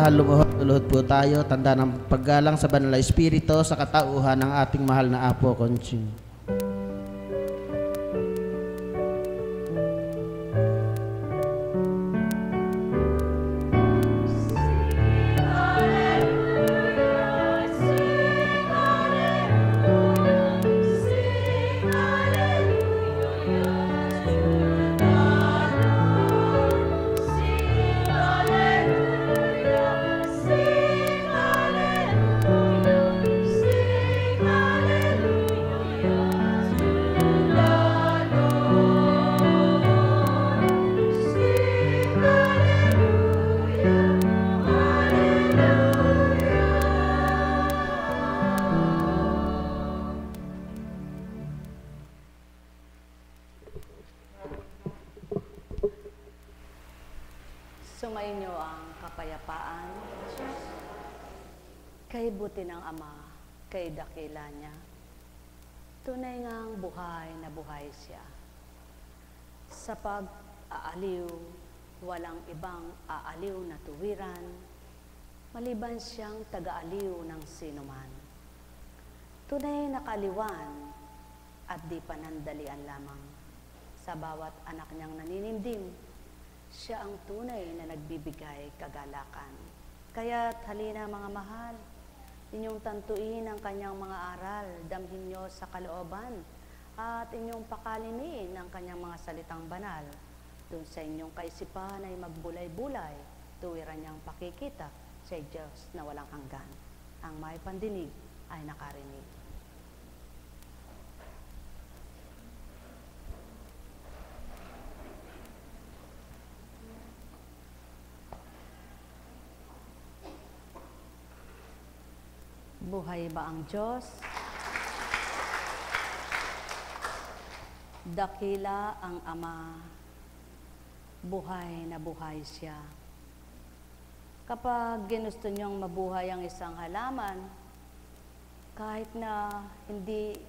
mahal, lumuhod po tayo, tanda ng paggalang sa Banal na Espiritu sa katauhan ng ating mahal na Apo Conching. Sumainyo ang kapayapaan kay buti ng Ama, kay dakila niya. Tunay ngang buhay na buhay siya. Sa pag-aaliw, walang ibang aaliw na tuwiran, maliban siyang taga-aliw ng sinuman. Tunay na kaaliwan at di panandalian lamang. Sa bawat anak niyang naninindim, siya ang tunay na nagbibigay kagalakan. Kaya't halina mga mahal, inyong tantuin ang kanyang mga aral, damhin nyo sa kalooban, at inyong pakalinin ang kanyang mga salitang banal. Doon sa inyong kaisipan ay magbulay-bulay, tuwiran niyang pakikita sa Diyos na walang hanggan. Ang may pandinig ay nakarinig. Buhay ba ang Diyos? Dakila ang Ama, buhay na buhay siya. Kapag ginusto niyong mabuhay ang isang halaman, kahit na hindi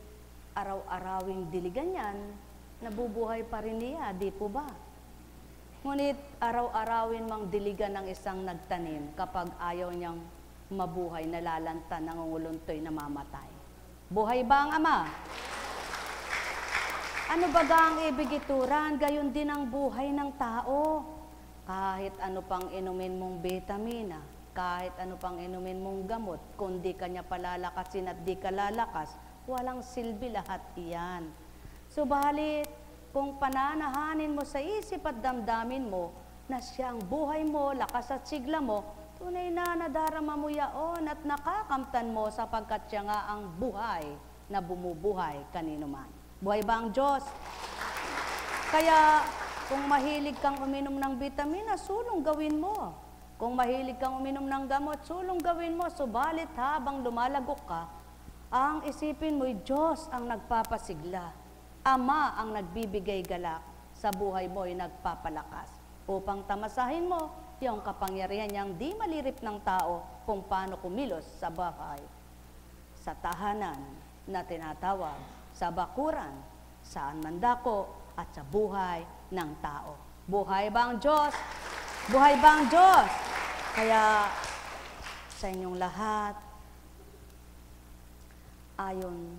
araw-arawing diligan yan, nabubuhay pa rin niya, di po ba? Ngunit araw-arawin mang diligan ng isang nagtanim kapag ayaw niyang mabuhay, nalalanta, nangunguluntoy, namamatay. Buhay ba ang Ama? Ano baga ang ibig ituran? Gayon din ang buhay ng tao. Kahit ano pang inumin mong vitamina, kahit ano pang inumin mong gamot, kung di ka niya palalakasin at di ka lalakas, walang silbi lahat iyan. Subalit, kung pananahanin mo sa isip at damdamin mo na siya ang buhay mo, lakas at sigla mo, tunay na nadarama mo yaon at nakakamtan mo sapagkat siya nga ang buhay na bumubuhay kanino man. Buhay ba ang Diyos? Kaya kung mahilig kang uminom ng vitamina, sulong gawin mo. Kung mahilig kang uminom ng gamot, sulong gawin mo. Subalit habang lumalagok ka, ang isipin mo'y Diyos ang nagpapasigla. Ama ang nagbibigay galak. Sa buhay mo'y nagpapalakas. Upang tamasahin mo yung kapangyarihan niyang di malirip ng tao kung paano kumilos sa bahay, sa tahanan na tinatawag, sa bakuran, saan man dako, at sa buhay ng tao. Buhay ba ang Diyos? Buhay ba ang Diyos? Kaya sa inyong lahat, ayon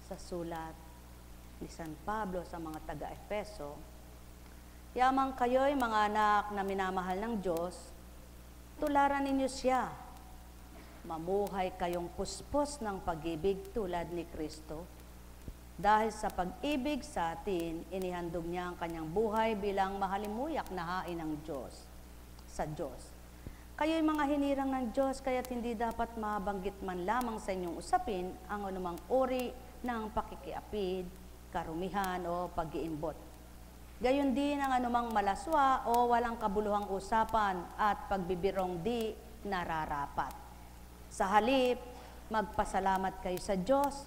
sa sulat ni San Pablo sa mga taga-Efeso, yamang kayo'y mga anak na minamahal ng Diyos, tularan ninyo siya. Mamuhay kayong puspos ng pag-ibig tulad ni Kristo. Dahil sa pag-ibig sa atin, inihandog niya ang kanyang buhay bilang mahalimuyak na hain ng Diyos, sa Diyos. Kayo'y mga hinirang ng Diyos, kaya't hindi dapat mabanggit man lamang sa inyong usapin ang anumang uri ng pakikiapid, karumihan o pag-iimbot. Gayon din ang anumang malaswa o walang kabuluhang usapan at pagbibirong di nararapat. Sa halip, magpasalamat kayo sa Diyos.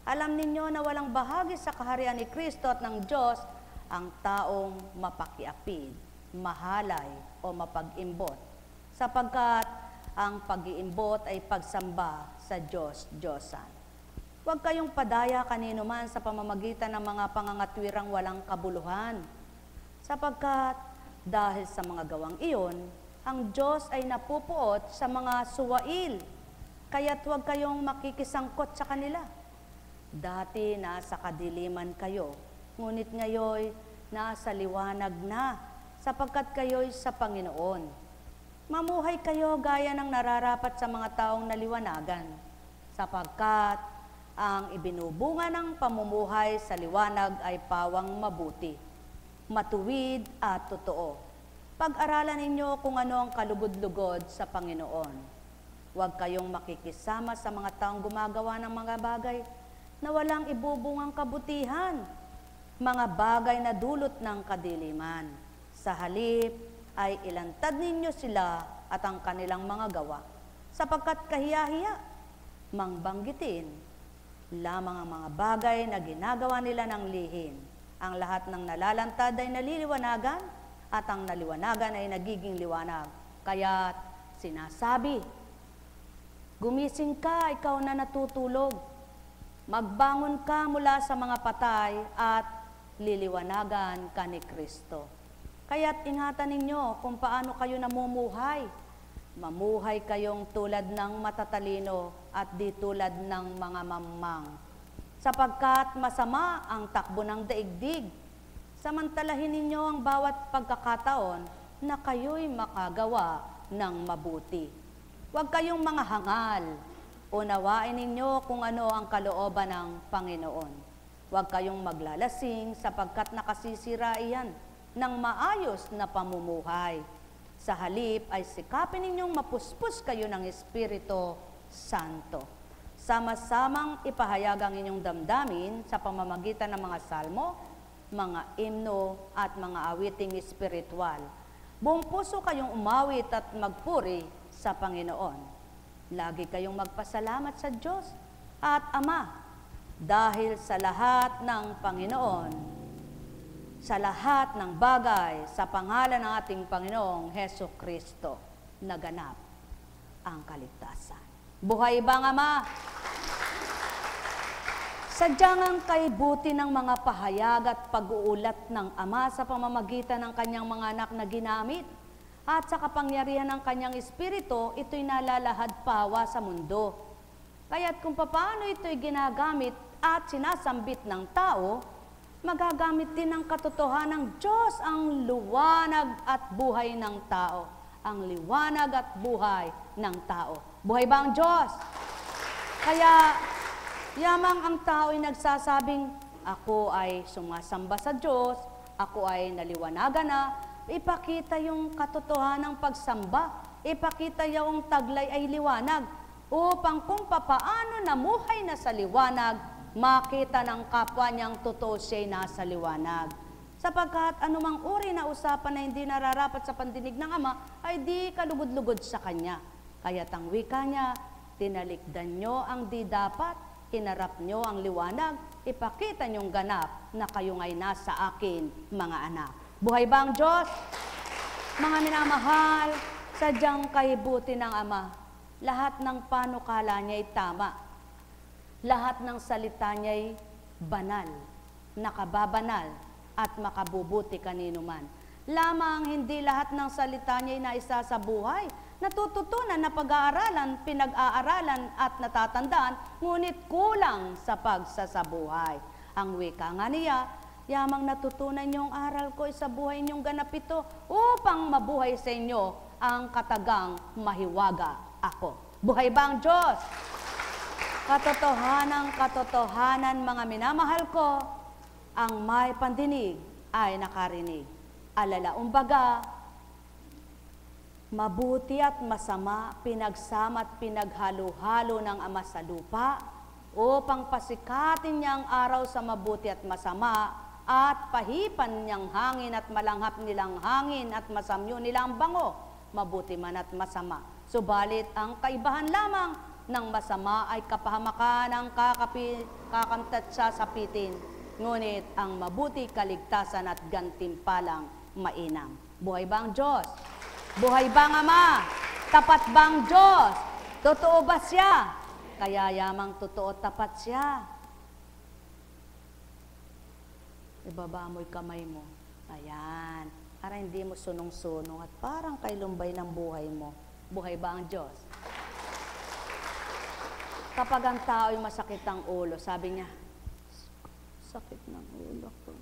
Alam ninyo na walang bahagi sa kaharian ni Kristo at ng Diyos ang taong mapakiapid, mahalay o mapag-imbot, sapagkat ang pag-iimbot ay pagsamba sa Diyos-Diyosan. Huwag kayong padaya kanino man sa pamamagitan ng mga pangangatwirang walang kabuluhan, sapagkat dahil sa mga gawang iyon, ang Diyos ay napupuot sa mga suwail, kaya't huwag kayong makikisangkot sa kanila. Dati nasa kadiliman kayo, ngunit ngayon nasa liwanag na, sapagkat kayo'y sa Panginoon. Mamuhay kayo gaya ng nararapat sa mga taong naliwanagan, sapagkat ang ibinubunga ng pamumuhay sa liwanag ay pawang mabuti, matuwid at totoo. Pag-aralan ninyo kung ano ang kalugod-lugod sa Panginoon. Huwag kayong makikisama sa mga taong gumagawa ng mga bagay na walang ibubungang kabutihan, mga bagay na dulot ng kadiliman. Sa halip ay ilantad ninyo sila at ang kanilang mga gawa, sapagkat kahiya-hiya, mangbanggitin lamang ang mga bagay na ginagawa nila ng lihim. Ang lahat ng nalalantad ay naliliwanagan, at ang naliwanagan ay nagiging liwanag. Kaya't sinasabi, gumising ka, ikaw na natutulog. Magbangon ka mula sa mga patay at liliwanagan ka ni Kristo. Kaya't ingatan ninyo kung paano kayo namumuhay. Mamuhay kayong tulad ng matatalino at di tulad ng mga mamang. Sapagkat masama ang takbo ng daigdig, samantalahin ninyo ang bawat pagkakataon na kayo'y makagawa ng mabuti. Huwag kayong mga hangal. Unawain ninyo kung ano ang kalooban ng Panginoon. Huwag kayong maglalasing sapagkat nakasisira iyan ng maayos na pamumuhay. Sa halip ay sikapin ninyong mapuspos kayo ng Espiritu Santo. Sama-samang ipahayag ang inyong damdamin sa pamamagitan ng mga salmo, mga imno at mga awiting espiritual. Buong puso kayong umawit at magpuri sa Panginoon. Lagi kayong magpasalamat sa Diyos at Ama dahil sa lahat ng Panginoon, sa lahat ng bagay, sa pangalan ng ating Panginoong Heso Kristo, naganap ang kaligtasan. Buhay bang Ama? Sadyang ang kaibuti ng mga pahayag at pag-uulat ng Ama sa pamamagitan ng kanyang mga anak na ginamit at sa kapangyarihan ng kanyang Espiritu, ito'y nalalahad pawa sa mundo. Kaya't kung paano ito'y ginagamit at sinasambit ng tao, magagamit din ng katotohanan ng Diyos ang liwanag at buhay ng tao. Ang liwanag at buhay ng tao. Buhay ba ang Diyos? Kaya yamang ang tao ay nagsasabing, ako ay sumasamba sa Diyos, ako ay naliwanagan na, ipakita yung katotohanan ng pagsamba, ipakita yung taglay ay liwanag, upang kung papaano namuhay na sa liwanag, makita ng kapwa niyang totoo siya'y nasa liwanag. Sapagkat anumang uri na usapan na hindi nararapat sa pandinig ng Ama, ay di kalugod-lugod sa Kanya. Kaya't ang wika niya, tinalikdan nyo ang di dapat, hinarap nyo ang liwanag, ipakita nyong ganap na kayo ngay nasa akin, mga anak. Buhay ba ang Diyos? Mga minamahal, sadyang kaibuti ng Ama, lahat ng panukala niya ay tama. Lahat ng salita niya ay banal, nakababanal, at makabubuti kanino man. Lamang hindi lahat ng salita niya ay naisa sa buhay, natututunan na pag-aaralan, pinag-aaralan at natatandaan, ngunit kulang sa pagsasabuhay. Ang wika nga niya, yamang natutunan niyong aral ko sa buhay niyong ganap ito upang mabuhay sa inyo ang katagang mahiwaga ako. Buhay ba ang Diyos? Katotohanan, mga minamahal ko, ang may pandinig ay nakarinig. Alalaumbaga, mabuti at masama, pinagsama at pinaghalo-halo ng Ama sa lupa upang pasikatin niya ang araw sa mabuti at masama at pahipan niyang hangin at malanghap nilang hangin at masamyo nilang bango, mabuti man at masama. Subalit ang kaibahan lamang ng masama ay kapahamakan ang kakamtat sa sapitin, ngunit ang mabuti kaligtasan at gantimpalang mainam. Buhay ba ang Diyos? Buhay ba ang Ama? Tapat ba ang Diyos? Totoo ba siya? Kaya yamang totoo tapat siya. Ibaba mo'y kamay mo. Ayan. para hindi mo sunong-sunong at parang kay lumbay ng buhay mo. Buhay ba ang Diyos? Kapag ang tao ay masakit ang ulo, sabi niya, sakit ng ulo ko.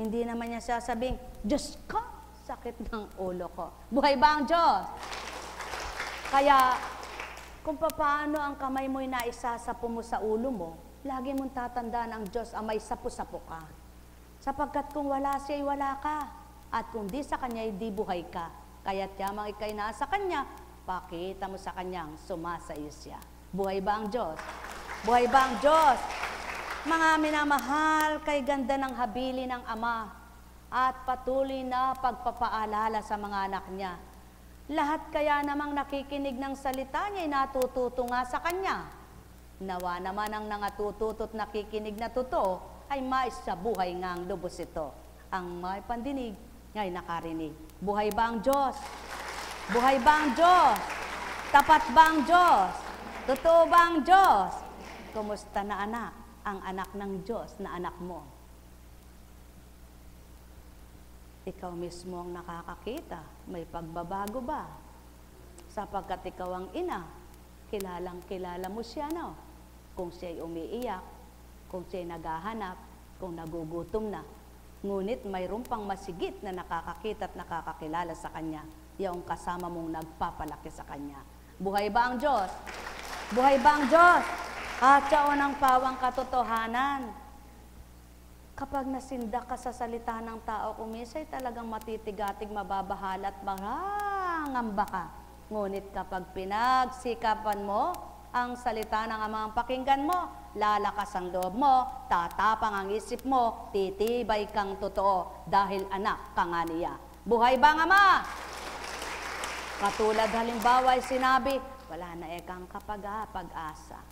Hindi naman niya sasabing, Diyos ko, sakit ng ulo ko. Buhay ba ang Diyos? Kaya, kung paano ang kamay mo'y naisasapo mo sa ulo mo, lagi mong tatandaan ang Diyos ang may sapo-sapo ka. Sapagkat kung wala siya, ay wala ka. At kung di sa Kanya, ay di buhay ka. Kaya't yamang ikay nasa Kanya, pakita mo sa Kanyang sumasayo siya. Buhay ba ang Diyos? Buhay ba ang Diyos? Mga minamahal, kay ganda ng habili ng Ama at patuloy na pagpapaalala sa mga anak niya. Lahat kaya namang nakikinig ng salita niya ay natututo nga sa Kanya. Nawa naman ang nangatututo't nakikinig na totoo ay mais sa buhay nga ang lubos ito. Ang may pandinig ay nakarinig. Buhay ba ang Diyos? Buhay ba ang Diyos? Tapat ba ang Diyos? Totoo ba ang Diyos? Kumusta na anak? Ang anak ng Diyos na anak mo. Ikaw mismo ang nakakakita. May pagbabago ba? Sapagkat ikaw ang ina, kilalang kilala mo siya, no? Kung siya'y umiiyak, kung siya'y naghahanap, kung nagugutom na. Ngunit mayroon pang masigit na nakakakita at nakakakilala sa Kanya. Yung kasama mong nagpapalaki sa Kanya. Buhay ba ang Diyos? Buhay ba ang Diyos? At siya ng pawang katotohanan. Kapag nasindak ka sa salita ng tao, kumisay talagang matitigatig, mababahala at mangangamba ka. Ngunit kapag pinagsikapan mo ang salita ng Amang pakinggan mo, lalakas ang loob mo, tatapang ang isip mo, titibay kang totoo dahil anak ka nga niya. Buhay ba ang Ama? Katulad halimbawa ay sinabi, wala na ekang pag-asa.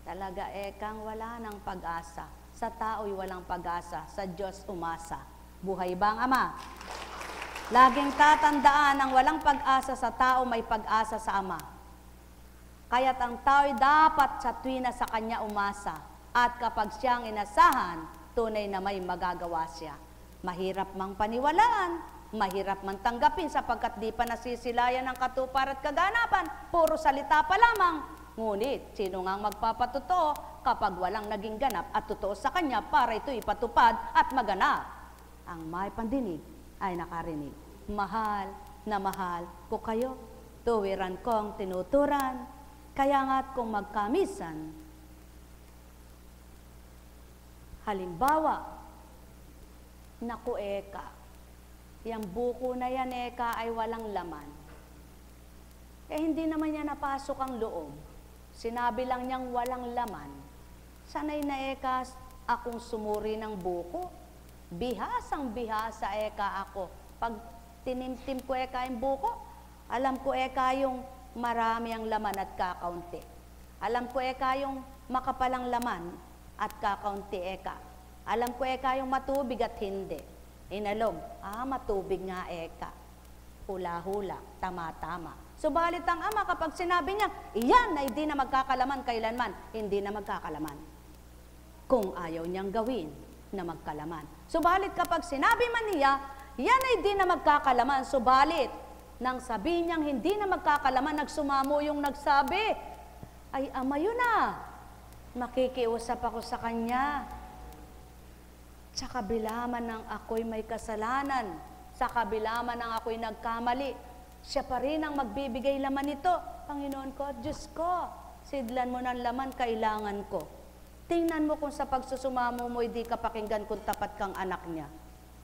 Talaga ekang wala ng pag-asa. Sa tao'y walang pag-asa, sa Diyos umasa. Buhay ba ang Ama? Laging tatandaan ang walang pag-asa sa tao, may pag-asa sa Ama. Kaya't ang tao'y dapat sa tuwina sa Kanya umasa. At kapag siyang inasahan, tunay na may magagawa siya. Mahirap mang paniwalaan, mahirap man tanggapin sapagkat di pa nasisilayan ng katupar at kaganapan, puro salita pa lamang. Ngunit, sino nga magpapatotoo kapag walang naging ganap at totoo sa Kanya para ito ipatupad at maganap? Ang may pandinig ay nakarinig. Mahal na mahal ko kayo, tuwiran kong tinuturan, kaya nga't kung magkamisan. Halimbawa, naku eka, yung buko na yan eka ay walang laman. Eh hindi naman niya napasok ang loob. Sinabi lang niyang walang laman. Sanay na eka akong sumuri ng buko. Bihasang bihasa eka ako. Pag tinimtim ko eka yung buko, alam ko eka yung marami ang laman at kakaunti. Alam ko eka yung makapalang laman at kakaunti eka. Alam ko eka yung matubig at hindi. Inalog, matubig nga eka. Hula-hula, tama-tama. Subalit ang Ama kapag sinabi niya, iyan ay di na magkakalaman kailanman, hindi na magkakalaman. Kung ayaw niyang gawin na magkalaman. Subalit kapag sinabi man niya, iyan ay di na magkakalaman, subalit nang sabihin niyang hindi na magkakalaman, nagsumamo yung nagsabi, ay Ama yun na, makikiusap ako sa Kanya. Sa kabila man ng ako'y may kasalanan, sa kabila man ng ako'y nagkamali, siya pa rin ang magbibigay laman nito. Panginoon ko, Diyos ko, sidlan mo ng laman, kailangan ko. Tingnan mo kung sa pagsusumamo mo, hindi ka pakinggan kung tapat kang anak niya.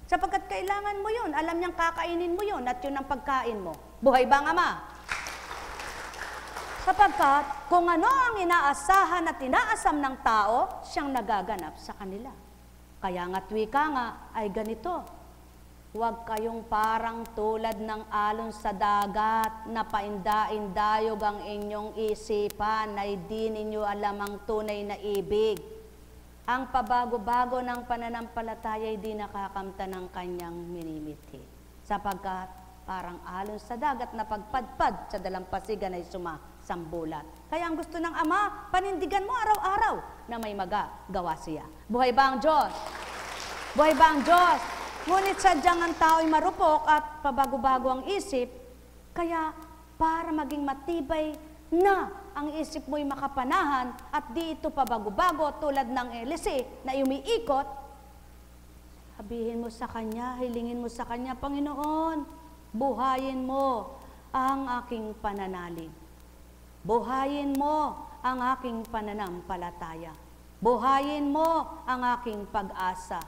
Sapagkat kailangan mo yun, alam niyang kakainin mo yun, at yun ang pagkain mo. Buhay ba ang Ama? Sapagkat kung ano ang inaasahan at inaasam ng tao, siyang nagaganap sa kanila. Kaya nga't wika nga ay ganito, huwag kayong parang tulad ng alon sa dagat na painda-indayog ang inyong isipan na di ninyo alam ang tunay na ibig. Ang pabago-bago ng pananampalataya ay di nakakamta ng kanyang minimithi. Sapagkat parang alon sa dagat na pagpadpad sa dalampasigan ay sumasambulat. Kaya ang gusto ng Ama, panindigan mo araw-araw na may magagawa siya. Buhay ba ang Diyos? Buhay ba ang Diyos? Ngunit sadyang ang tao'y marupok at pabago-bago ang isip, kaya para maging matibay na ang isip mo'y makapanahan at di ito pabago-bago tulad ng elise na umiikot, sabihin mo sa Kanya, hilingin mo sa Kanya, Panginoon, buhayin mo ang aking pananalig. Buhayin mo ang aking pananampalataya. Buhayin mo ang aking pag-asa.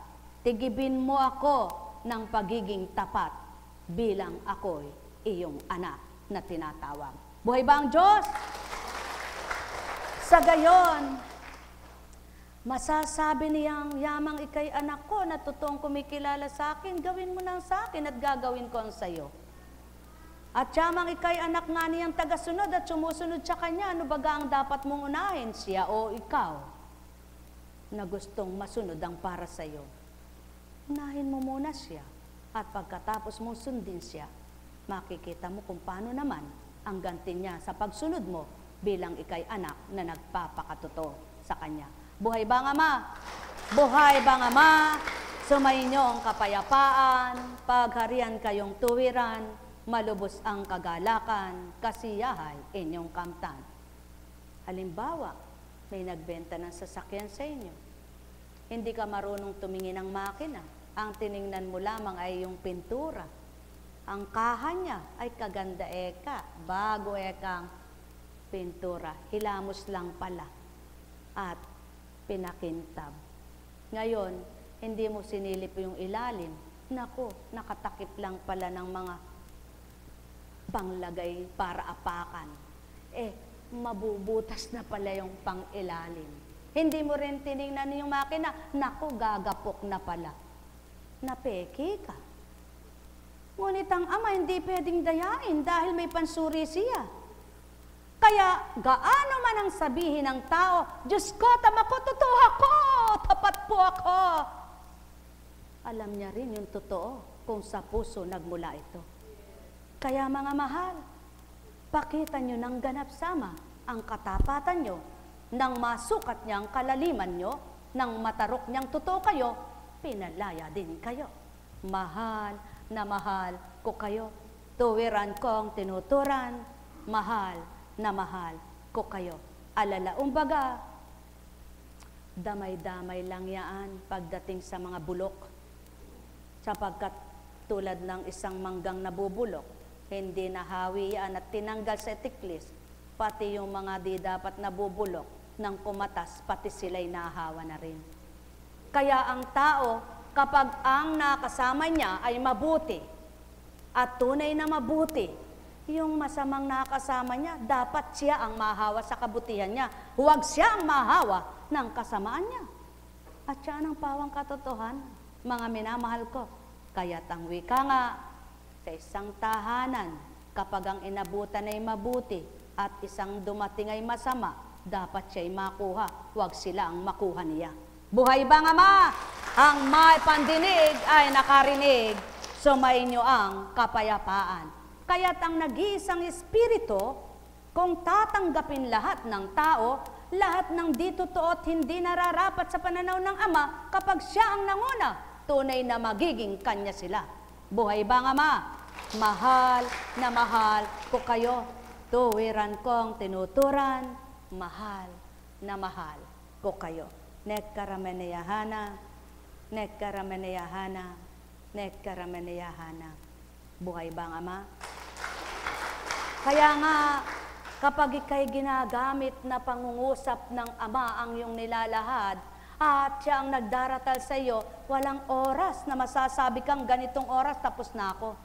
Tigibin mo ako ng pagiging tapat bilang ako'y iyong anak na tinatawag. Buhay ba ang Diyos? Sa gayon, masasabi niyang, yamang ikay anak ko na totoong kumikilala sa akin, gawin mo nang sa akin at gagawin ko ang sayo. At yamang ikay anak nga niyang tagasunod at sumusunod sa kanya, ano baga ang dapat mong unahin, siya o ikaw na gustong masunod ang para sa iyo? Unahin mo muna siya at pagkatapos mong sundin siya, makikita mo kung paano naman ang ganti niya sa pagsunod mo bilang ikay anak na nagpapakatotoo sa kanya. Buhay ba ang Ama? Buhay ba ang Ama? Sumainyo ang kapayapaan, pagharian kayong tuwiran, malubos ang kagalakan, kasiyahay inyong kamtan. Halimbawa, may nagbenta ng sasakyan sa inyo. Hindi ka marunong tumingin ng makina. Ang tiningnan mo lamang ay yung pintura. Ang kaha niya ay kaganda eka, bago ekang pintura. Hilamos lang pala at pinakintab. Ngayon, hindi mo sinilip yung ilalim. Naku, nakatakip lang pala ng mga panglagay para apakan. Mabubutas na pala yung pang-ilalim. Hindi mo rin tiningnan yung makina, naku, gagapok na pala. Napeki ka. Ngunit ang Ama hindi pwedeng dayain dahil may pansuri siya. Kaya gaano man ang sabihin ng tao, Diyos ko, tama ko, totoo ako, tapat po ako. Alam niya rin yung totoo kung sa puso nagmula ito. Kaya mga mahal, pakita nyo ng ganap sama ang katapatan nyo, nang masukat niyang kalaliman nyo, nang matarok niyang totoo kayo, pinalaya din kayo. Mahal na mahal ko kayo, tuwiran kong tinuturan, mahal na mahal ko kayo. Alala, umbaga, damay-damay lang yaan pagdating sa mga bulok, sapagkat tulad ng isang manggang nabubulok, hindi nahawi yan at tinanggal sa tiklis, pati yung mga di dapat nabubulok ng kumatas, pati sila'y nahawa na rin. Kaya ang tao, kapag ang nakasama niya ay mabuti at tunay na mabuti, yung masamang nakasama niya, dapat siya ang mahawa sa kabutihan niya. Huwag siya ang mahawa ng kasamaan niya. At siya ang pawang katotohanan, mga minamahal ko. Kaya't ang wika nga, sa isang tahanan, kapag ang inabutan ay mabuti at isang dumating ay masama, dapat siya'y makuha, huwag sila ang makuha niya. Buhay ba nga Ma? Ang may pandinig ay nakarinig, sumainyo ang kapayapaan. Kaya't ang nag-iisang Espiritu, kung tatanggapin lahat ng tao, lahat ng di totoo at hindi nararapat sa pananaw ng Ama, kapag siya ang nanguna, tunay na magiging kanya sila. Buhay ba nga Ma? Mahal na mahal ko kayo, tuwiran kong tinuturan, mahal na mahal ko kayo. Nekkarameneyahana, nekkarameneyahana, nekkarameneyahana. Buhay ba nga Ma? Kaya nga, kapag ikay ginagamit na pangungusap ng Ama ang iyong nilalahad, at siya ang nagdaratal sa iyo, walang oras na masasabi kang ganitong oras, tapos na ako.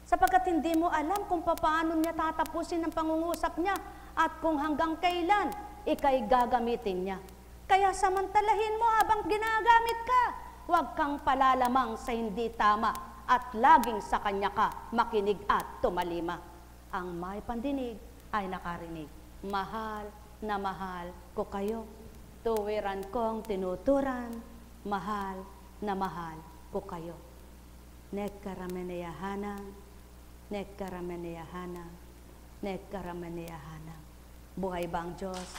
Sapagkat hindi mo alam kung paano niya tatapusin ang pangungusap niya at kung hanggang kailan ikay gagamitin niya. Kaya samantalahin mo habang ginagamit ka. Huwag kang palalamang sa hindi tama at laging sa kanya ka makinig at tumalima. Ang may pandinig ay nakarinig. Mahal na mahal ko kayo. Tuwiran kong tinuturan, mahal na mahal ko kayo. Nekkarameneyahana, nekkarameneyahana, nekkarameneyahana. Buhay ba ang Diyos?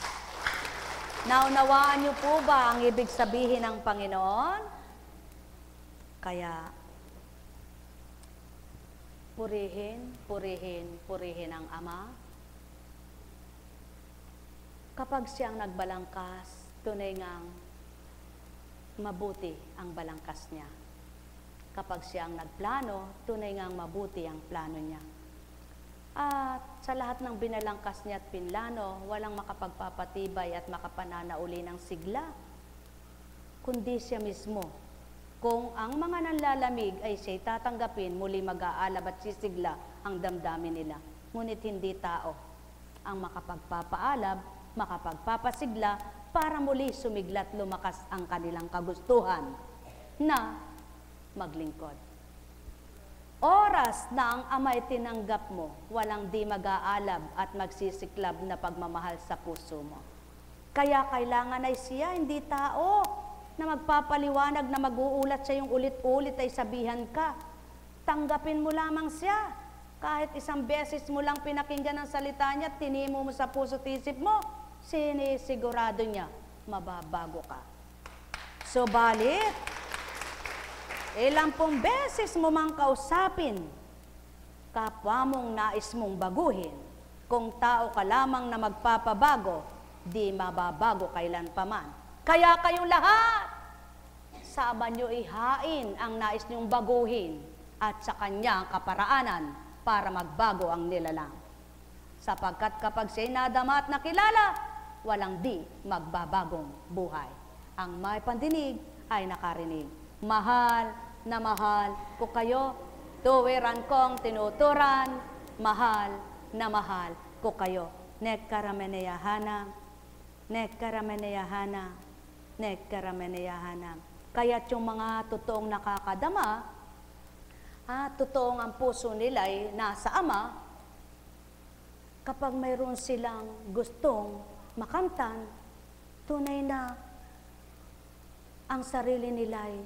Naunawaan niyo po ba ang ibig sabihin ng Panginoon? Kaya Purihin, purihin, purihin ang Ama. Kapag siyang nagbalangkas, tunay ngang mabuti ang balangkas niya. Kapag siyang nagplano, tunay ngang mabuti ang plano niya. At sa lahat ng binalangkas niya at pinlano, walang makapagpapatibay at makapananauli ng sigla, kundi siya mismo. Kung ang mga nanlalamig ay siya'y tatanggapin, muli mag-aalab at sisigla ang damdamin nila. Ngunit hindi tao ang makapagpapaalab, makapagpapasigla, para muli sumiglat lumakas ang kanilang kagustuhan na maglingkod. Oras na ang Ama'y tinanggap mo, walang di mag-aalab at magsisiklab na pagmamahal sa puso mo. Kaya kailangan ay siya, hindi tao, na magpapaliwanag na mag-uulat sa iyong ulit-ulit ay sabihan ka. Tanggapin mo lamang siya. Kahit isang beses mo lang pinakinggan ang salita niya at tinimo mo sa puso't isip mo, sinisigurado niya, mababago ka. Subalit, ilang pong beses mo mang kausapin, kapwa mong nais mong baguhin, kung tao ka lamang na magpapabago, di mababago kailan paman. Kaya kayong lahat, sa Ama nyo ihain ang nais nyong baguhin at sa kanyang kaparaanan para magbago ang nilalang. Sapagkat kapag siya'y nadama at nakilala, walang di magbabagong buhay. Ang may pandinig ay nakarinig. Mahal na mahal ko kayo, tuwiran kong tinuturan, mahal na mahal ko kayo. Nekkarameneyahana, nekkarameneyahana, nekkarameneyahana. Kaya't yung mga totoong nakakadama, totoong ang puso nila ay nasa Ama, kapag mayroon silang gustong makamtan, tunay na ang sarili nila ay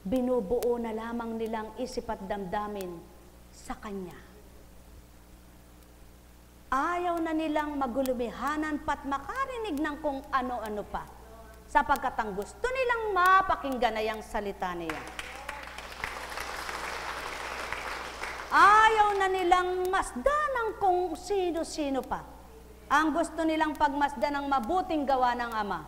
binubuo na lamang nilang isip at damdamin sa Kanya. Ayaw na nilang magulumihanan pat makarinig ng kung ano-ano pa, sapagkat ang gusto nilang mapakinggan ay ang salita niya. Ayaw na nilang masdan ng kung sino-sino pa. Ang gusto nilang pagmasdan ng mabuting gawa ng Ama.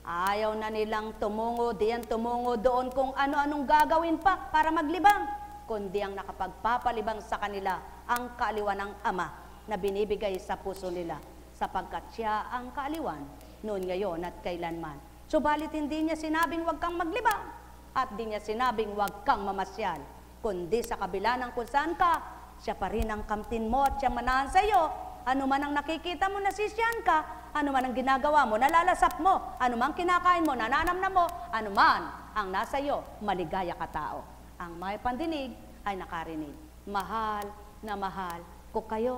Ayaw na nilang tumungo diyan, tumungo doon kung ano-anong gagawin pa para maglibang, kundi ang nakapagpapalibang sa kanila ang kaaliwan ng Ama na binibigay sa puso nila, sapagkat siya ang kaaliwan noon, ngayon at kailanman. Subalit hindi niya sinabing huwag kang maglibang at di niya sinabing huwag kang mamasyal, kundi sa kabila ng kung saan ka, siya pa rin ang kamtin mo at siya manahan sa iyo. Ano man ang nakikita mo, nasisyan ka. Ano man ang ginagawa mo, nalalasap mo. Ano man kinakain mo, nananamnam mo. Ano man ang nasa iyo, maligaya ka tao. Ang may pandinig ay nakarinig. Mahal na mahal ko kayo,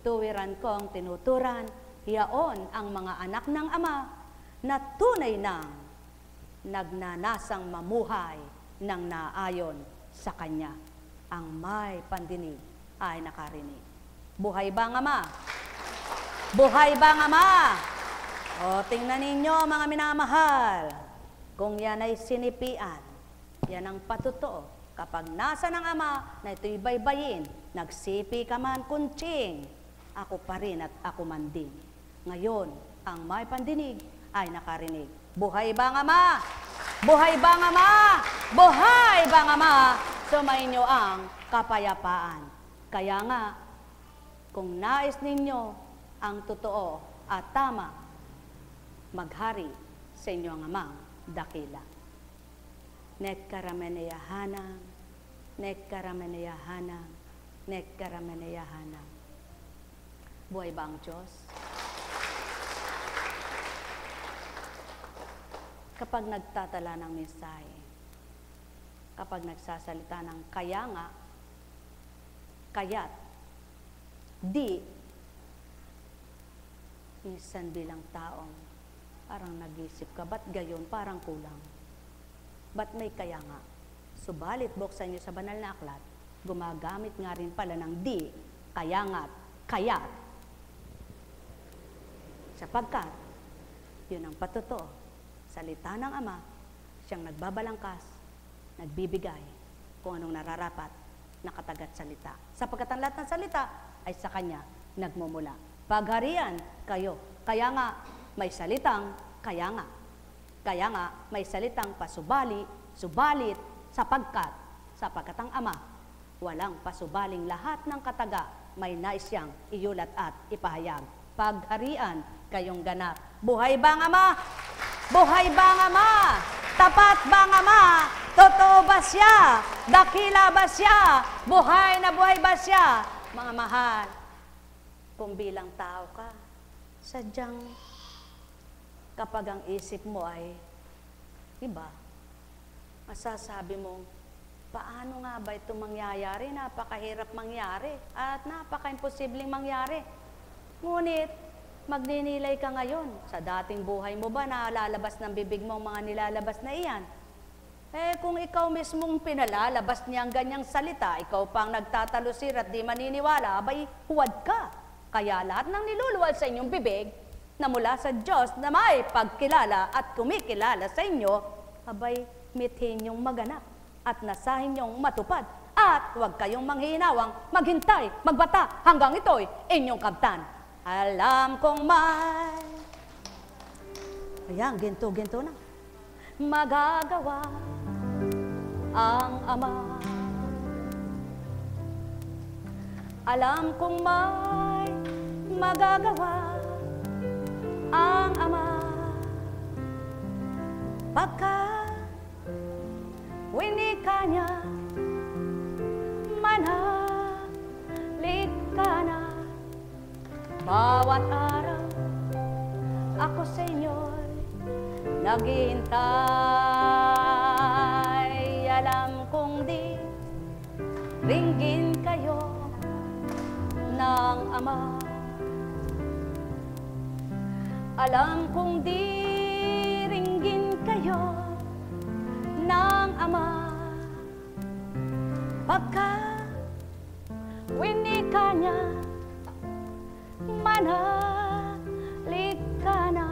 tuwiran kong tinuturan, yaon ang mga anak ng Ama na tunay nang nagnanasang mamuhay ng naayon sa Kanya. Ang may pandinig ay nakarinig. Buhay ba ang Ama? Buhay ba ang Ama? O, tingnan ninyo mga minamahal, kung yan ay sinipian, yan ang patotoo. Kapag nasa ng Ama na ito'y baybayin, nagsipi ka man kuntsing, ako pa rin at ako man din. Ngayon, ang may pandinig ay nakarinig. Buhay ba ang Ama? Buhay ba ang Ama? Buhay ba ang Ama? Sumainyo ang kapayapaan. Kaya nga, kung nais ninyo ang totoo at tama, maghari sa inyo ang Amang dakila. Nekkarameneyahanang, nekkarameneyahanang, nekkarameneyahanang. Buhay ba ang Diyos? Kapag nagtatala ng mensahe, kapag nagsasalita ng kaya nga, kaya't, di, minsan bilang taong parang nag-isip ka, ba't gayon, parang kulang? Ba't may kaya nga? Subalit, buksan nyo sa banal na aklat, gumagamit nga rin pala ng di, kaya nga't, kaya't. Sapagkat, yun ang patotoo. Salita ng Ama, siyang nagbabalangkas, nagbibigay kung anong nararapat nakatagat salita. Sapagkat ang lahat ng salita ay sa Kanya nagmumula. Pagharian kayo. Kaya nga may salitang kaya nga. Kaya nga may salitang pasubali, subalit, sapagkat ang Ama, walang pasubaling lahat ng kataga, may nais siyang iyulat at ipahayag. Pagharian kayong ganap. Buhay ba ang Ama? Buhay ba ang Ama? Tapat ba ang Ama? Totoo ba siya? Dakila ba siya? Buhay na buhay ba siya? Mga mahal, kung bilang tao ka, sadyang kapag ang isip mo ay iba, masasabi mong, paano nga ba ito mangyayari? Napakahirap mangyari at napaka-imposibleng mangyari. Ngunit, magninilay ka ngayon. Sa dating buhay mo ba na lalabas ng bibig mo ang mga nilalabas na iyan? Kung ikaw mismong pinalalabas niya ang ganyang salita, ikaw pang nagtatalusir at di maniniwala, abay, huwad ka. Kaya lahat ng niluluwal sa inyong bibig, na mula sa Diyos na may pagkilala at kumikilala sa inyo, abay, mithin niyong maganap at nasahin niyong matupad. At huwag kayong manghihinawang, maghintay, magbata, hanggang ito'y inyong kabtan. Alam kong may, ayan, ginto-ginto na, magagawa ang Ama. Alam kong may magagawa ang Ama. Pagka winika niya, manahalik ka na. Bawat araw ako sa inyo'y naghihintay. Alam kong di ringgin kayo ng Ama. Alam kong di ringgin kayo ng Ama. Pagka winika niya, manahalik ka na.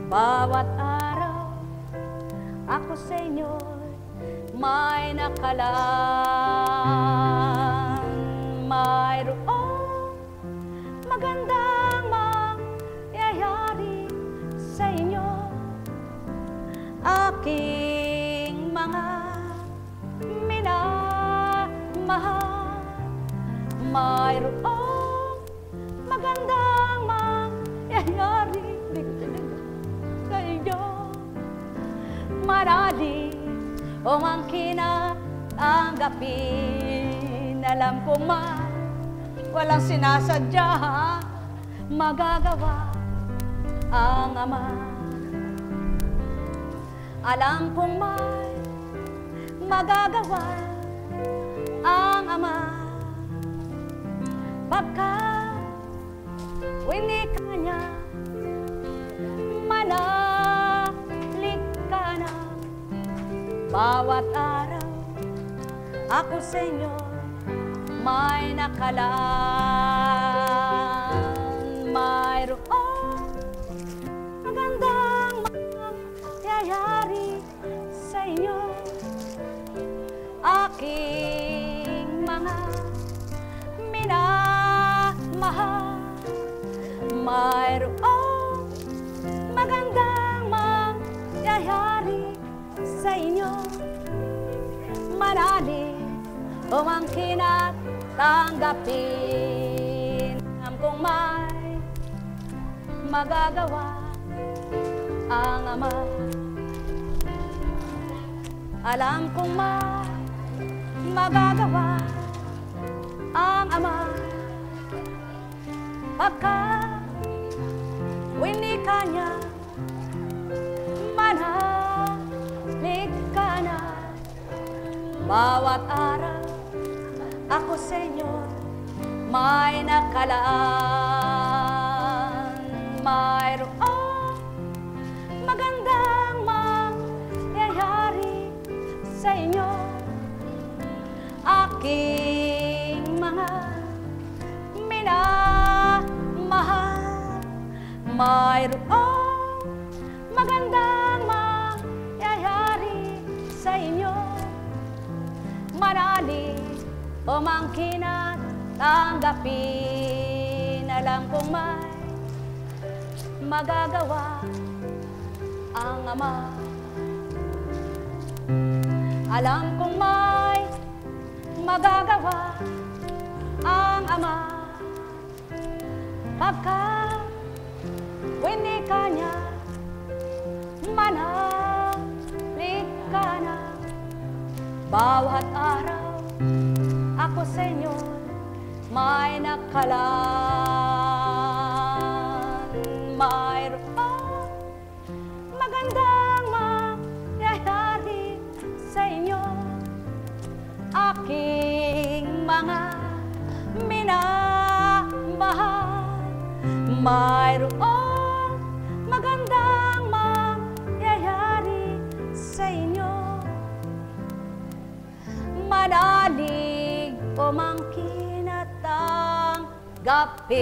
Bawat araw ako sa inyo'y may nakalaan. Mayroong magandang mangyayari sa inyo, aking mga minamahal. Mayroong magandang mangyayari sa inyo, marali umangkin at tanggapin. Alam ko walang sinasadya, magagawa ang Ama. Alam kong may magagawa ang Ama. Pagka winika niya, manahalik ka na. Bawat araw ako sa inyo may nakalaan. Mayroong magandang mangyayari sa inyo, aking mga minamahal. Mayroong magandang mangyayari sa inyo, manali umangkin at tanggapin. Alam kong may magagawa ang Ama. Alam kong may magagawa ang Ama. Pagka winika niya, manahalik ka na. Bawat araw ako sa inyo may nakalaan. Mayroong magandang mangyayari sa inyo, aking mga minamahal. Mayroong magandang mangyayari sa inyo, marali umangkin at tanggapin. Alam kong may magagawa ang Ama. Alam kong may magagawa ang Ama. Pagka winika niya, manalig ka na. Bawat araw ako sa inyo may nakalaan. Mayroon magandang mangyayari sa inyo, aking mga minamahal. Mayroon magandang mangyayari sa inyo, manalig umangkin at tanggapin.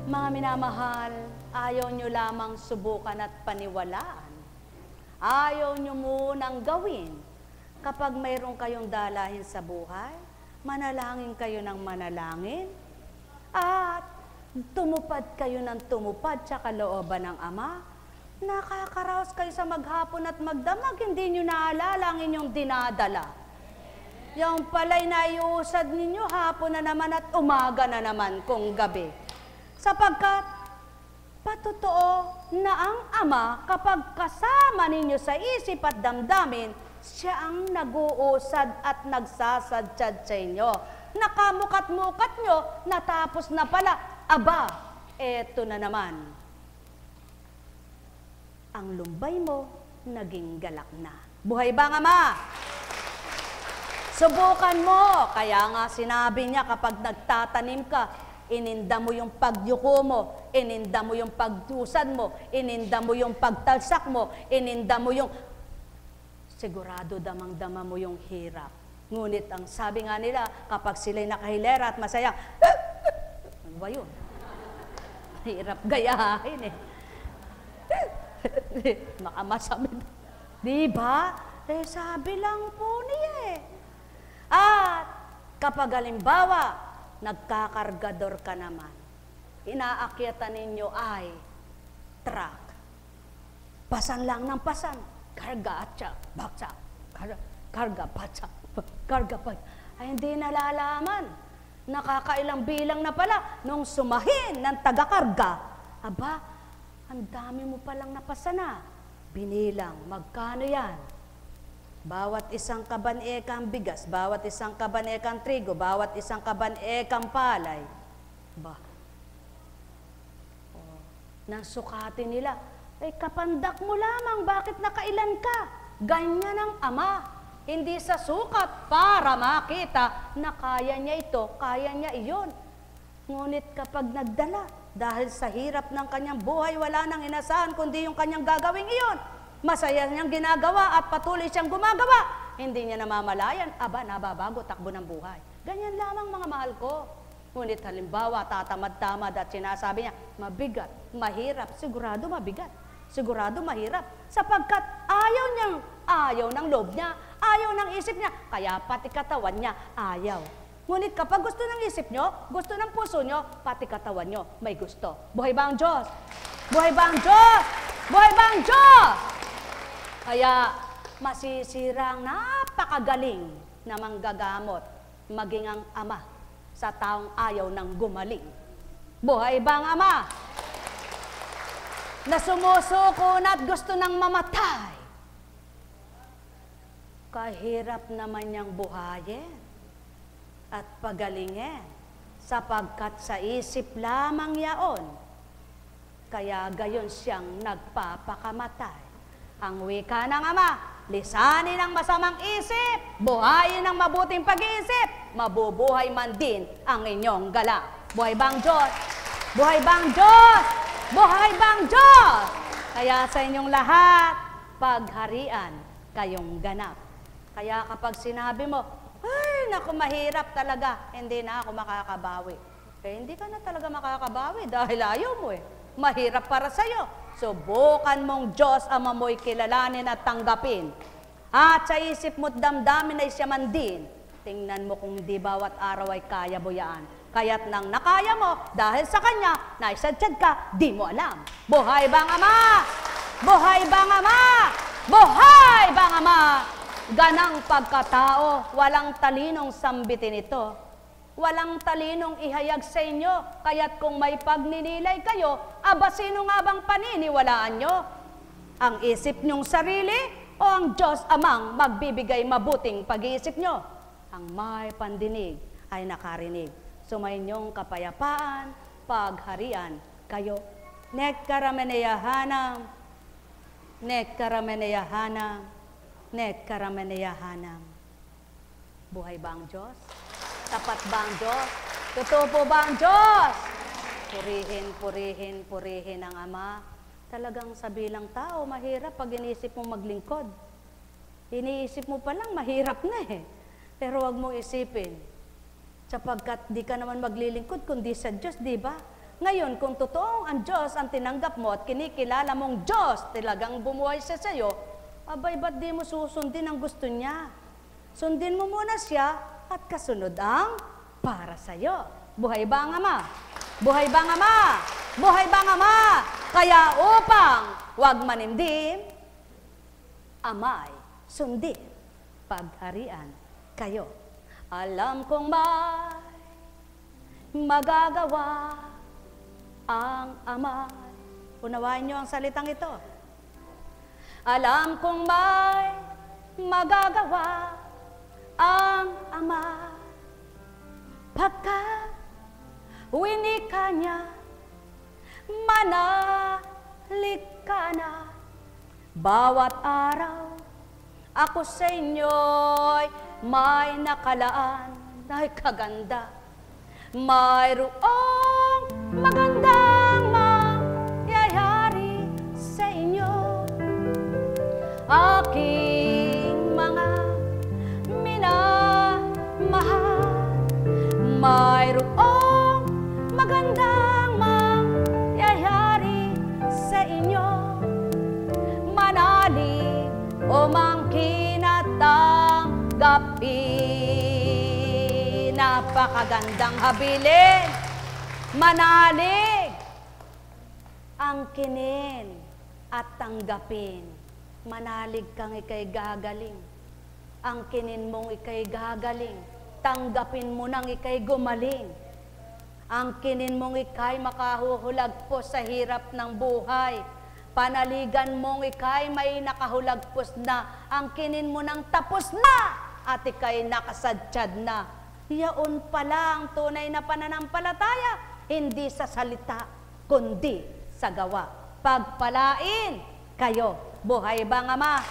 Mga minamahal, ayaw nyo lamang subukan at paniwalaan. Ayaw nyo munang gawin. Kapag mayroon kayong dalahin sa buhay, manalangin kayo ng manalangin, at tumupad kayo ng tumupad sa kalooban ng Ama. Nakakaraos kayo sa maghapon at magdamag, hindi nyo naalala ang inyong dinadala. Yung pala'y naiusad ninyo hapon na naman at umaga na naman kung gabi. Sapagkat patotoo na ang Ama, kapag kasama ninyo sa isip at damdamin, siya ang nag-uusad at nagsasadyad sa inyo. Nakamukat-mukat nyo, natapos na pala, aba, eto na naman. Ang lumbay mo, naging galak na. Buhay ba ang Ama? Subukan mo. Kaya nga sinabi niya, kapag nagtatanim ka, ininda mo yung pagyuko mo, ininda mo yung pagtusad mo, ininda mo yung pagtalsak mo, ininda mo yung... Sigurado damang-dama mo yung hirap. Ngunit ang sabi nga nila, kapag sila'y nakahilera at masaya, ano ba yun? Hirap gayahin eh. Makamasamid. Diba? Eh, sabi lang po niya eh. At kapag halimbawa, nagkakargador ka naman, inaakyatan ninyo ay truck. Pasan lang ng pasan. Karga, atsak, baksak, karga, patsak, karga, patsak. Ay, hindi nalalaman. Nakakailang bilang na pala nung sumahin ng taga-karga. Aba, ang dami mo palang napasana. Binilang, magkano yan? Bawat isang kaban-ekang bigas, bawat isang kaban-ekang trigo, bawat isang kaban-ekang palay. Ba? Oh, nang sukatin nila, ay kapandak mo lamang, bakit nakailan ka? Ganyan ang Ama, hindi sa sukat para makita na kaya niya ito, kaya niya iyon. Ngunit kapag nagdala, dahil sa hirap ng kanyang buhay, wala nang inasahan kundi yung kanyang gagawing iyon. Masaya niyang ginagawa at patuloy siyang gumagawa. Hindi niya namamalayan, aba, nababago takbo ng buhay. Ganyan lamang mga mahal ko. Ngunit halimbawa, tatamad-tamad at sinasabi niya, mabigat, mahirap, sigurado mabigat. Sigurado mahirap, sapagkat ayaw ng loob niya, ayaw ng isip niya, kaya pati katawan niya ayaw. Ngunit kapag gusto ng isip nyo, gusto ng puso nyo, pati katawan nyo may gusto. Buhay ba ang Diyos? Buhay ba ang Diyos? Buhay ba ang Diyos? Kaya masisira ang napakagaling na manggagamot, maging ang Ama sa taong ayaw ng gumaling. Buhay ba ang Ama? Na sumusuko na at gusto nang mamatay. Kahirap naman niyang buhayin at pagalingin, sapagkat sa isip lamang yaon, kaya gayon siyang nagpapakamatay. Ang wika ng Ama, lisanin ang masamang isip, buhayin ang mabuting pag-iisip, mabubuhay man din ang inyong gala. Buhay bang Diyos? Buhay bang Diyos? Buhay bang Diyos? Kaya sa inyong lahat, pagharian kayong ganap. Kaya kapag sinabi mo, ay, naku, mahirap talaga, hindi na ako makakabawi. Eh, hindi ka na talaga makakabawi dahil ayaw mo eh. Mahirap para sa'yo. Subukan mong Diyos Ama mo'y kilalanin at tanggapin. At sa isip mo't damdamin ay siya man din, tingnan mo kung di bawat araw ay kaya mo yan. Kaya't nang nakaya mo, dahil sa kanya, naisadsyad ka, di mo alam. Buhay bang Ama? Buhay bang Ama? Buhay bang Ama? Ganang pagkatao, walang talinong sambitin ito. Walang talinong ihayag sa inyo, kaya't kung may pagninilay kayo, aba sino nga bang paniniwalaan nyo? Ang isip nyong sarili o ang Diyos Amang magbibigay mabuting pag-iisip nyo? Ang may pandinig ay nakarinig. Sumainyong kapayapaan, pagharian kayo. Nekkarameneyahanam, nekkarameneyahanam, nekkarameneyahanam. Buhay ba ang Diyos? Tapat ba ang Diyos? Totoo po ba ang Diyos? Purihin, purihin, purihin ang Ama. Talagang sa bilang tao, mahirap pag iniisip mong maglingkod. Iniisip mo pa lang, mahirap na eh. Pero wag mong isipin. Sapagkat di ka naman maglilingkod kundi sa Diyos, di ba? Ngayon, kung totoong ang Diyos ang tinanggap mo at kinikilala mong Diyos, talagang bumuhay siya sa'yo, abay, ba't di mo susundin ang gusto niya? Sundin mo muna siya at kasunod ang para sa'yo. Buhay ba ang Ama? Buhay ba ang Ama? Buhay ba ang Ama? Kaya upang wag manimdim, Ama'y sundin, pagharian kayo. Alam kong may magagawa ang Ama. Unawain niyo ang salitang ito. Alam kong may magagawa ang Ama. Pagka winika niya, manalik ka na. Bawat araw, ako sa inyo'y may nakalaan. Ay, kaganda. Mayroong magandang mangyayari sa inyo. Aking mga minamahal, mayroong magandang mangyayari sa inyo. Manalig o mangkin at tanggapin. Napakagandang habilin. Manalig, angkinin at tanggapin. Manalig kang ikay gagaling. Angkinin mong ikay gagaling. Tanggapin mo nang ikay gumaling. Angkinin mong ikay makahuhulagpos sa hirap ng buhay. Panaligan mong ikay may nakahulagpos na. Angkinin mo nang tapos na at ikay nakasadsyad na. Yaon pala ang tunay na pananampalataya, hindi sa salita, kundi sa gawa. Pagpalain kayo. Buhay bang Ama?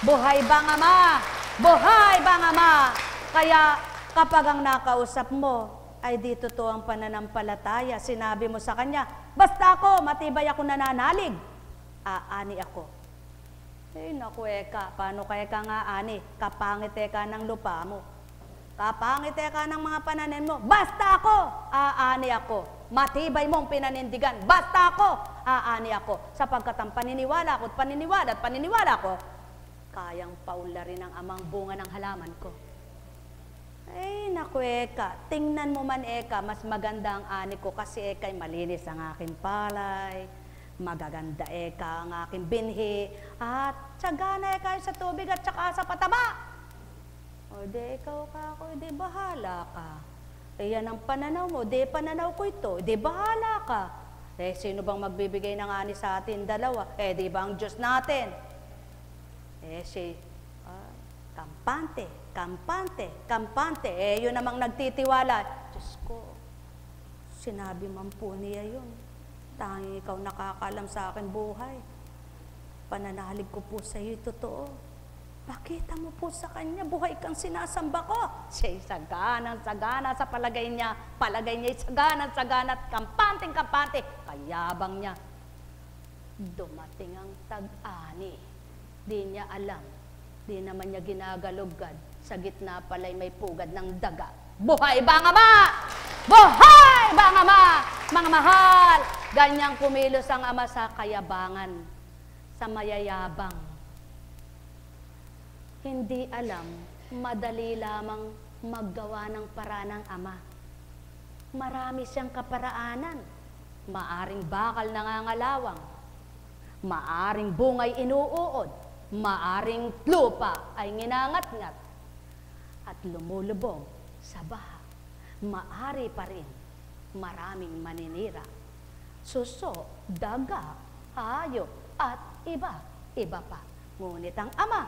Buhay bang Ama? Buhay bang Ama? Kaya kapag ang nakausap mo ay di totoo ang pananampalataya, sinabi mo sa kanya, basta ako, matibay ako nananalig, aani ako. Eh, naku eka, paano kaya ka nga ani? Kapangit eka ng lupa mo. Kapangit eka ng mga pananim mo. Basta ako, aani ako. Matibay mong pinanindigan. Basta ako, aani ako. Sapagkat ang paniniwala ko at paniniwala ko, kayang paularin ang amang bunga ng halaman ko. Ay, naku eka, tingnan mo man eka, mas maganda ang ani ko kasi eka'y malinis ang aking palay, magaganda eka ang aking binhi, at tsagana eka sa tubig at saka sa pataba. O di ikaw ka ako, di bahala ka. E yan ang pananaw mo, di pananaw ko ito, di bahala ka. Eh sino bang magbibigay ng ani sa atin dalawa? Eh di ba ang Diyos natin? Eh si kampante. Eh, yun namang nagtitiwala. Diyos ko, sinabi man po niya yun. Tanging ikaw nakakalam sa akin buhay. Pananalig ko po sa iyo, totoo. Pakita mo po sa kanya, buhay kang sinasamba ko. Siya'y saganang-sagana sa palagay niya. Palagay niya'y saganang-sagana at kampante. Kayabang niya. Dumating ang tag-ani. Di niya alam. Di naman niya ginagalugad. Sa gitna pala'y may pugad ng daga. Buhay ba ang Ama? Buhay ba ang Ama? Mga mahal, ganyang kumilos ang Ama sa kayabangan, sa mayayabang. hindi alam, madali lamang maggawa ng paraan ng Ama. Marami siyang kaparaanan. Maaring bakal nangangalawang, maaring bungay inuuod, maaring lupa ay nginangat-ngat at lumulubog sa baha. Maari pa rin maraming maninira, suso, daga, hayop at iba pa. Ngunit ang Ama,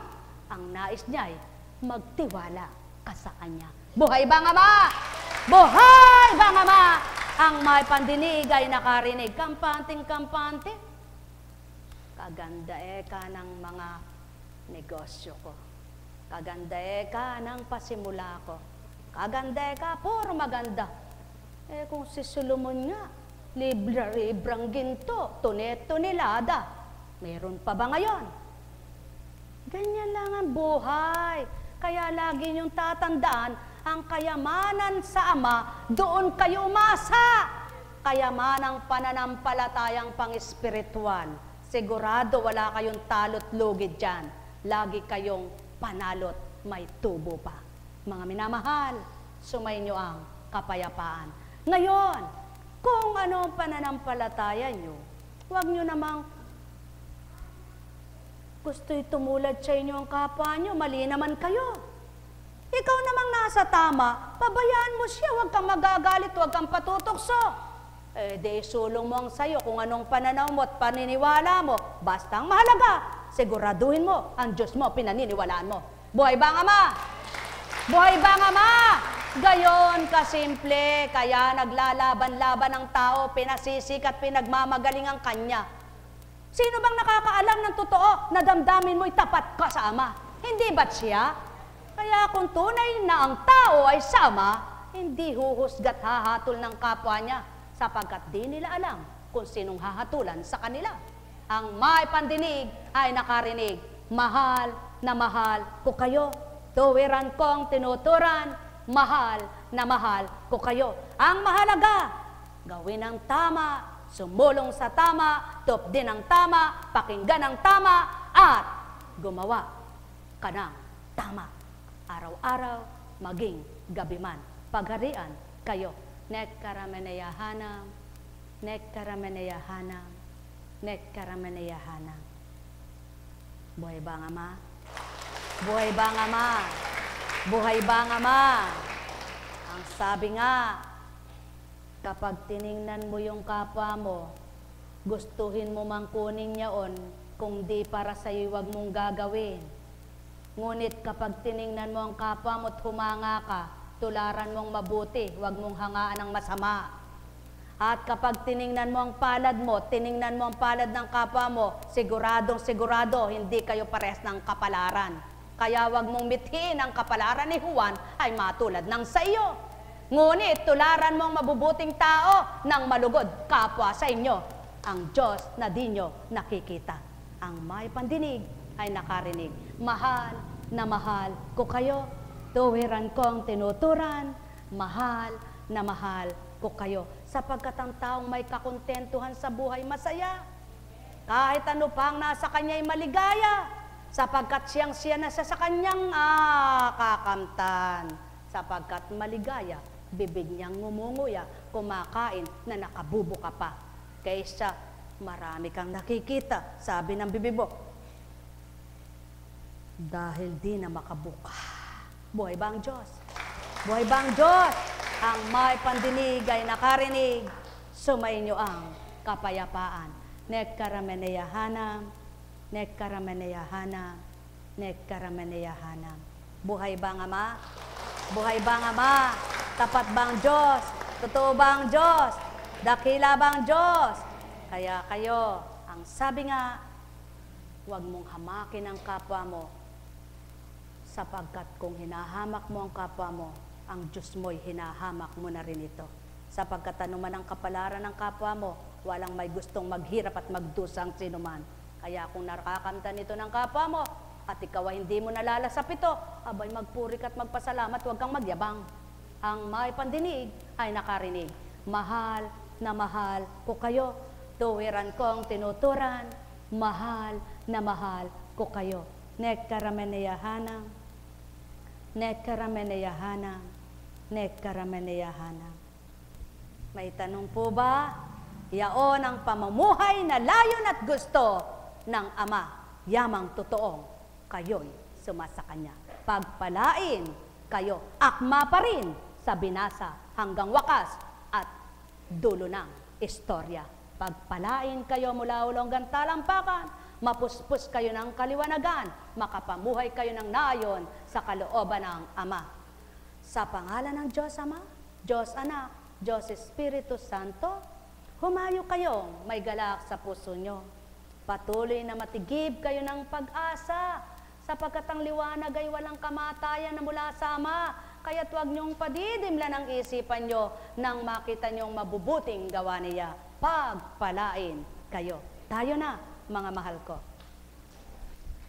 ang nais niya'y magtiwala ka sa Kanya. Buhay bang Ama? Buhay bang Ama? Ang may pandinig ay nakarinig. Kampanting-kampante. Kaganda ka ng mga negosyo ko. Kaganda ka ng pasimula ko. Kaganda ka, puro maganda. Kung si Solomon nga, librang ginto, tunet-tunilada, meron pa ba ngayon? Ganyan lang ang buhay. Kaya lagi niyong tatandaan, ang kayamanan sa Ama, doon kayo umasa. Kayamanang pananampalatayang pang-espiritual. Sigurado wala kayong talot lugid dyan. Lagi kayong panalot, may tubo pa. Mga minamahal, sumainyo ang kapayapaan. Ngayon, kung ano ang pananampalataya nyo, huwag nyo namang gusto'y tumulad sa inyo ang kapwa nyo, mali naman kayo. Ikaw namang nasa tama, pabayaan mo siya, huwag kang magagalit, huwag kang patutokso. Di sulong mo ang sayo kung anong pananaw mo at paniniwala mo. Basta ang mahalaga, siguraduhin mo, ang Diyos mo, pinaniniwalaan mo. Buhay bang Ama? Buhay bang Ama? Gayon kasimple, kaya naglalaban-laban ang tao, pinasisik at pinagmamagaling ang Kanya. Sino bang nakakaalam ng totoo na damdamin mo'y tapat ka sa Ama? Hindi ba't siya? Kaya kung tunay na ang tao ay sama, hindi huhusgat hahatol ng kapwa niya sapagkat di nila alam kung sinong hahatulan sa kanila. Ang may pandinig ay nakarinig, mahal na mahal ko kayo. Tuwiran kong tinuturan, mahal na mahal ko kayo. Ang mahalaga, gawin ang tama, sumulong sa tama, tupdin ang tama, pakinggan ang tama, at gumawa ka ng tama. Araw-araw, maging gabi man. Pagharian kayo. Nekkarameneyahanam, nekkarameneyahanam, nekkarameneyahanam. Buhay bang Ama? Buhay bang Ama? Buhay bang Ama? Ang sabi nga, kapag tiningnan mo yung kapwa mo, gustuhin mo mang kunin niyaon, kung di para sa'yo, wag mong gagawin. Ngunit kapag tiningnan mo ang kapwa mo at humanga ka, tularan mong mabuti, huwag mong hangaan ang masama. At kapag tiningnan mo ang palad mo, tiningnan mo ang palad ng kapwa mo, siguradong sigurado, hindi kayo pares ng kapalaran. Kaya huwag mong mithiin ang kapalaran ni Juan ay matulad ng sa iyo. Ngunit tularan mo ang mabubuting tao ng malugod kapwa sa inyo, ang Diyos na di nyo nakikita. Ang may pandinig ay nakarinig. Mahal na mahal ko kayo. Tuwiran kong tinuturan. Mahal na mahal ko kayo. Sapagkat ang taong may kakontentuhan sa buhay, masaya. Kahit ano pang nasa kanya ay maligaya. Sapagkat siyang-siya na sa kanyang kakamtan. Sapagkat maligaya, bibig niyang ngumunguya, kumakain na nakabubuka pa. Kaysa marami kang nakikita, sabi ng bibig mo, dahil di na makabuka. Buhay ba ang Diyos? Buhay ba ang Diyos? Ang may pandinig ay nakarinig, sumainyo ang kapayapaan. Nekkarameneyahanam, nekkarameneyahanam, nekkarameneyahanam. Buhay ba ang Ama? Buhay ba ang Ama? Tapat ba ang Diyos? Totoo ba ang Diyos? Dakila ba ang Diyos? Kaya kayo, ang sabi nga, huwag mong hamakin ang kapwa mo, sapagkat kung hinahamak mo ang kapwa mo, ang Diyos mo'y hinahamak mo na rin ito. Sapagkat anuman ang kapalaran ng kapwa mo, walang may gustong maghirap at magdusang sinuman. Kaya kung nakakamtan ito ng kapwa mo, at ikaw ay hindi mo nalalasap ito, abay magpuri ka at magpasalamat, huwag kang magyabang. Ang may pandinig ay nakarinig, mahal na mahal ko kayo. Tuwiran kong tinuturan, mahal na mahal ko kayo. Nekkarameneyahanam, nekkarameneyahanam, nekkarameneyahanam. May tanong po ba? Yaon ang pamumuhay na layon at gusto ng Ama, yamang totoong kayo'y sumasakanya. Pagpalain kayo, akma pa rin sa binasa hanggang wakas at dulo ng istorya. Pagpalain kayo mula ulonggang talampakan, mapuspos kayo ng kaliwanagan, makapamuhay kayo ng nayon sa kalooban ng Ama. Sa pangalan ng Diyos Ama, Diyos Anak, Diyos Espiritu Santo, humayo kayong may galak sa puso nyo. Patuloy na matigib kayo ng pag-asa, sapagkat ang liwanag ay walang kamatayan na mula sa Ama. Kaya't huwag niyong padidimlan ang isipan nyo nang makita niyong mabubuting gawa niya. Pagpalain kayo. Tayo na, mga mahal ko.